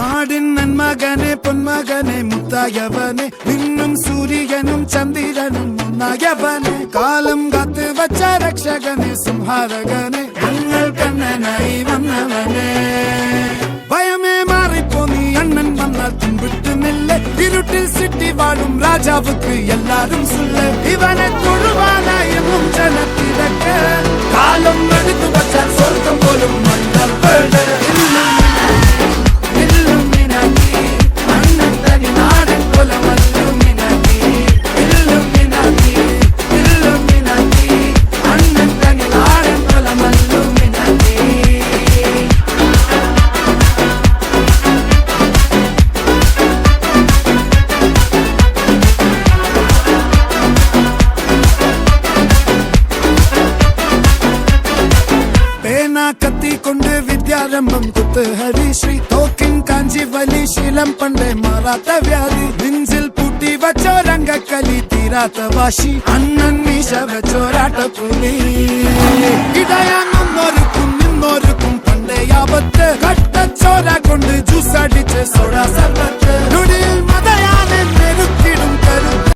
നാടിൻ നന്മകനെ പൊന്മകനെ മുത്തായവനെ നിന്നും സൂര്യനും ചന്ദ്രനും ഒന്നായവനെ കാലം കാത്ത് വച്ച രക്ഷകനെ സംഹാരകനെ ഞങ്ങൾ കണ്ണനായി വന്നവനെ ഭയമേ മാറിപ്പോ നീ അണ്ണൻ വന്നാൽ തുമ്പിട്ടുന്നില്ല ഇരുട്ടിൽ സിറ്റി വാഴും രാജാവുക്ക് എല്ലാരും സുല്ല ഇവനെ തൊഴുവാനായും ജനത്തിരക്ക് കാലം എടുത്തു വച്ചാൽ സ്വർഗം പോലും മണ്ണപ്പേട് കത്തിക്കൊണ്ട് വിദ്യാരംഭം കുത്ത് ഹരിശ്രീ തോക്കിൻ കാഞ്ചി വലി ശീലം പണ്ടേ മാറാത്ത വ്യാധി നെഞ്ചിൽ പൂട്ടി വച്ചോ രംഗക്കലി തീരാത്ത വാശി അണ്ണൻ മീശ വെച്ചോരാട്ട പുലി